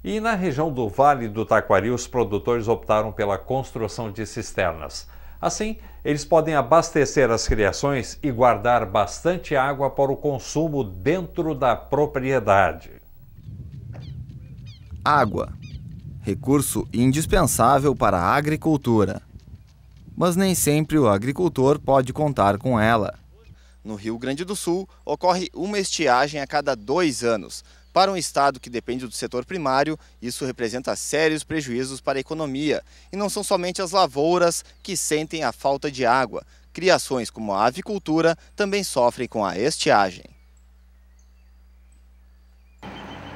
E na região do Vale do Taquari, os produtores optaram pela construção de cisternas. Assim, eles podem abastecer as criações e guardar bastante água para o consumo dentro da propriedade. Água, recurso indispensável para a agricultura. Mas nem sempre o agricultor pode contar com ela. No Rio Grande do Sul, ocorre uma estiagem a cada 2 anos. Para um estado que depende do setor primário, isso representa sérios prejuízos para a economia. E não são somente as lavouras que sentem a falta de água. Criações como a avicultura também sofrem com a estiagem.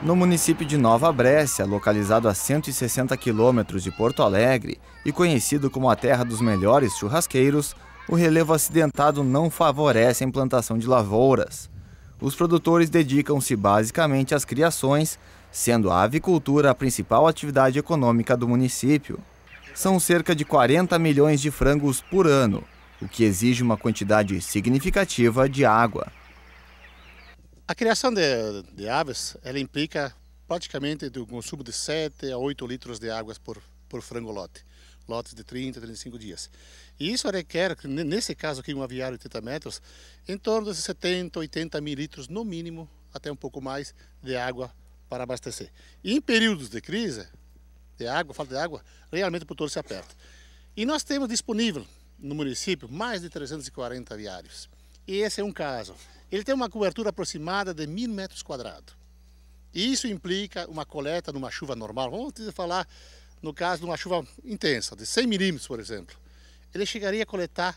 No município de Nova Brécia, localizado a 160 quilômetros de Porto Alegre e conhecido como a terra dos melhores churrasqueiros, o relevo acidentado não favorece a implantação de lavouras. Os produtores dedicam-se basicamente às criações, sendo a avicultura a principal atividade econômica do município. São cerca de 40 milhões de frangos por ano, o que exige uma quantidade significativa de água. A criação de aves, ela implica praticamente do consumo de 7 a 8 litros de água por frango lote. Lotes de 30 a 35 dias. E isso requer, nesse caso aqui, um aviário de 30 metros, em torno de 70, 80 mil litros, no mínimo, até um pouco mais, de água para abastecer. E em períodos de crise, de água, falta de água, realmente o produtor se aperta. E nós temos disponível no município mais de 340 aviários. E esse é um caso. Ele tem uma cobertura aproximada de 1.000 metros quadrados. E isso implica uma coleta numa chuva normal. Vamos falar no caso de uma chuva intensa, de 100 milímetros, por exemplo. Ele chegaria a coletar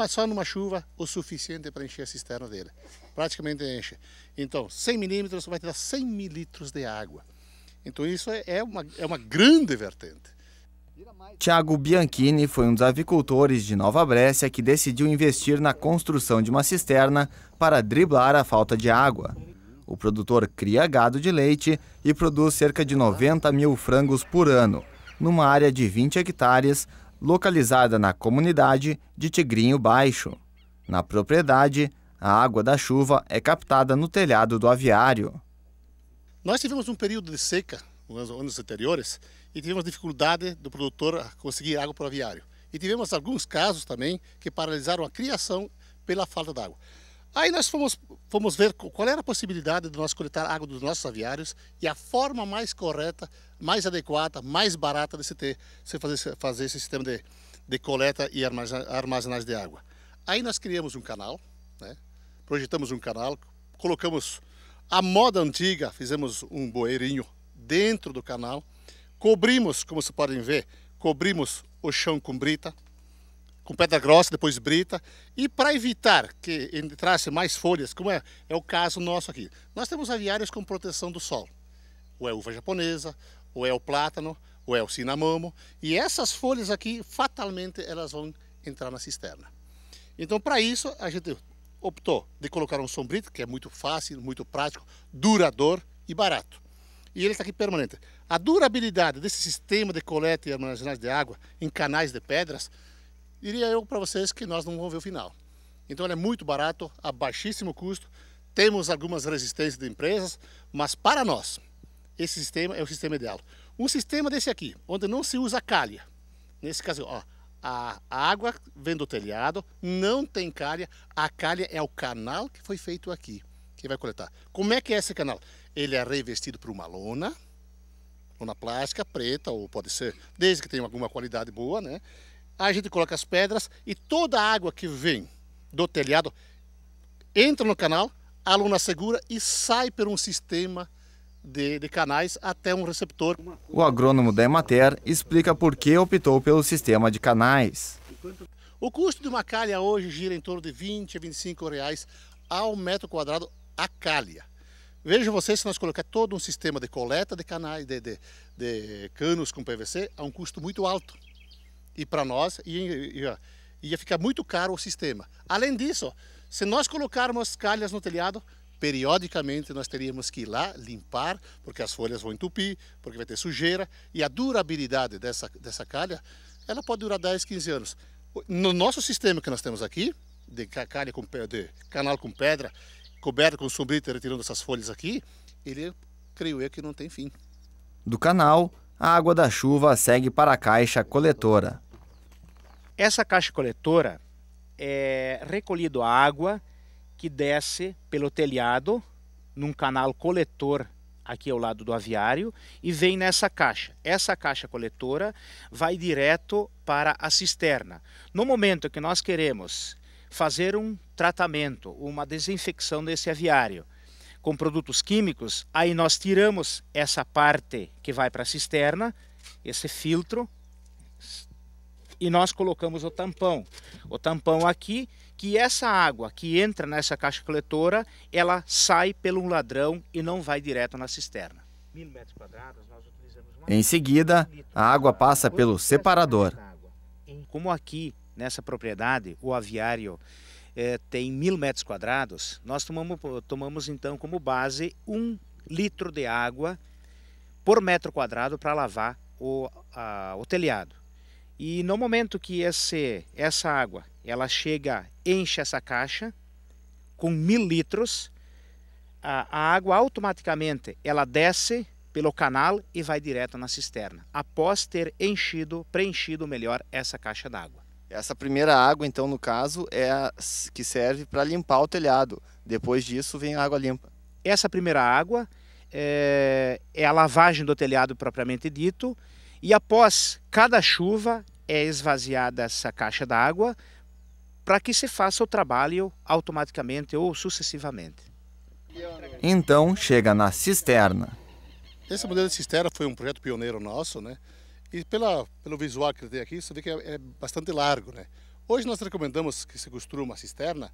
só numa chuva o suficiente para encher a cisterna dele. Praticamente enche. Então, 100 milímetros vai ter 100 mil litros de água. Então isso é uma grande vertente. Tiago Bianchini foi um dos avicultores de Nova Brécia que decidiu investir na construção de uma cisterna para driblar a falta de água. O produtor cria gado de leite e produz cerca de 90 mil frangos por ano, numa área de 20 hectares, localizada na comunidade de Tigrinho Baixo. Na propriedade, a água da chuva é captada no telhado do aviário. Nós tivemos um período de seca nos anos anteriores e tivemos dificuldade do produtor conseguir água para o aviário. E tivemos alguns casos também que paralisaram a criação pela falta d'água. Aí nós fomos ver qual era a possibilidade de nós coletar água dos nossos aviários e a forma mais correta, mais adequada, mais barata de se fazer esse sistema de coleta e armazenagem de água. Aí nós criamos um canal, né? Projetamos um canal, colocamos a moda antiga, fizemos um bueirinho dentro do canal, cobrimos, como vocês podem ver, cobrimos o chão com brita, com pedra grossa, depois brita, e para evitar que entrasse mais folhas, como é o caso nosso aqui. Nós temos aviários com proteção do sol, ou é uva japonesa, ou é o plátano, ou é o cinamomo, e essas folhas aqui, fatalmente, elas vão entrar na cisterna. Então, para isso, a gente optou de colocar um sombrito, que é muito fácil, muito prático, duradouro e barato. E ele está aqui permanente. A durabilidade desse sistema de coleta e armazenagem de água em canais de pedras, diria eu para vocês que nós não vamos ver o final. Então ele é muito barato, a baixíssimo custo, temos algumas resistências de empresas, mas para nós, esse sistema é o sistema ideal. Um sistema desse aqui, onde não se usa calha, nesse caso, ó, a água vem do telhado, não tem calha, a calha é o canal que foi feito aqui, que vai coletar. Como é que é esse canal? Ele é revestido por uma lona plástica, preta, ou pode ser, desde que tenha alguma qualidade boa, né? A gente coloca as pedras e toda a água que vem do telhado entra no canal, a lona segura e sai por um sistema de canais até um receptor. O agrônomo da Emater explica por que optou pelo sistema de canais. O custo de uma calha hoje gira em torno de 20 a 25 reais ao metro quadrado a calha. Vejam vocês, se nós colocar todo um sistema de coleta de canais, de canos com PVC, a um custo muito alto. E para nós ia ficar muito caro o sistema. Além disso, se nós colocarmos calhas no telhado, periodicamente nós teríamos que ir lá limpar, porque as folhas vão entupir, porque vai ter sujeira, e a durabilidade dessa calha, ela pode durar 10, 15 anos. No nosso sistema que nós temos aqui, de calha de canal com pedra, coberto com sombrita, retirando essas folhas aqui, ele, creio eu, que não tem fim. Do canal, a água da chuva segue para a caixa coletora. Essa caixa coletora é recolhido a água que desce pelo telhado num canal coletor aqui ao lado do aviário e vem nessa caixa. Essa caixa coletora vai direto para a cisterna. No momento que nós queremos fazer um tratamento, uma desinfecção desse aviário com produtos químicos, aí nós tiramos essa parte que vai para a cisterna, esse filtro, e nós colocamos o tampão. O tampão aqui, que essa água que entra nessa caixa coletora, ela sai pelo ladrão e não vai direto na cisterna. 1000 metros quadrados, nós utilizamos Em seguida, a água passa pelo separador. Como aqui nessa propriedade o aviário tem 1000 metros quadrados, nós tomamos então como base 1 litro de água por metro quadrado para lavar o telhado. E no momento que essa água ela enche essa caixa com 1000 litros, a água automaticamente ela desce pelo canal e vai direto na cisterna, após ter preenchido melhor essa caixa d'água. Essa primeira água, então, no caso, é a que serve para limpar o telhado. Depois disso vem a água limpa. Essa primeira água é a lavagem do telhado propriamente dito, e após cada chuva é esvaziada essa caixa d'água para que se faça o trabalho automaticamente ou sucessivamente. Então chega na cisterna. Esse modelo de cisterna foi um projeto pioneiro nosso, né? E pelo visual que tem aqui, você vê que é bastante largo, né? Hoje nós recomendamos que se construa uma cisterna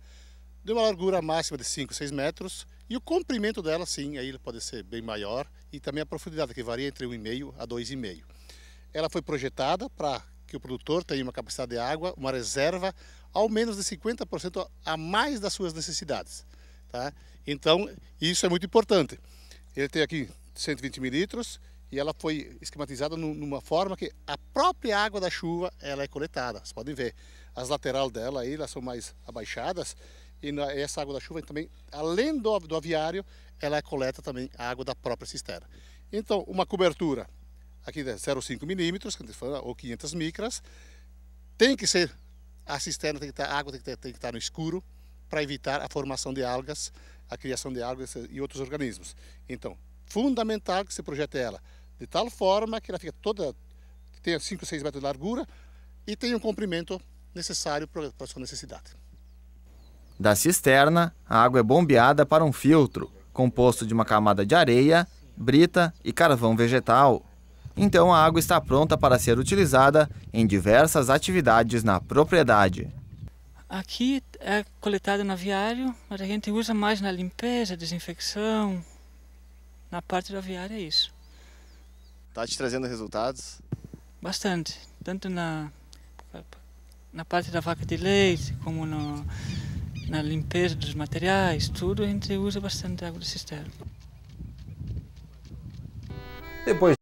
de uma largura máxima de 5, 6 metros e o comprimento dela, sim, aí ele pode ser bem maior e também a profundidade, que varia entre 1,5 a 2,5. Ela foi projetada para que o produtor tenha uma capacidade de água, uma reserva, ao menos de 50% a mais das suas necessidades. Tá? Então, isso é muito importante. Ele tem aqui 120 mililitros e ela foi esquematizada numa forma que a própria água da chuva ela é coletada. Vocês podem ver, as laterais dela aí, elas são mais abaixadas e essa água da chuva também, além do aviário, ela coleta também a água da própria cisterna. Então, uma cobertura aqui de 0,5 milímetros, ou 500 micras, tem que ser, a cisterna tem que estar, a água tem que estar no escuro para evitar a formação de algas, a criação de algas e outros organismos. Então, fundamental que se projete ela de tal forma que ela fica tenha 5, 6 metros de largura e tenha um comprimento necessário para a sua necessidade. Da cisterna, a água é bombeada para um filtro, composto de uma camada de areia, brita e carvão vegetal. Então a água está pronta para ser utilizada em diversas atividades na propriedade. Aqui é coletada no aviário, mas a gente usa mais na limpeza, desinfecção. Na parte do aviário é isso. Está te trazendo resultados? Bastante, tanto na parte da vaca de leite, como na limpeza dos materiais, tudo a gente usa bastante água de cisterna. Depois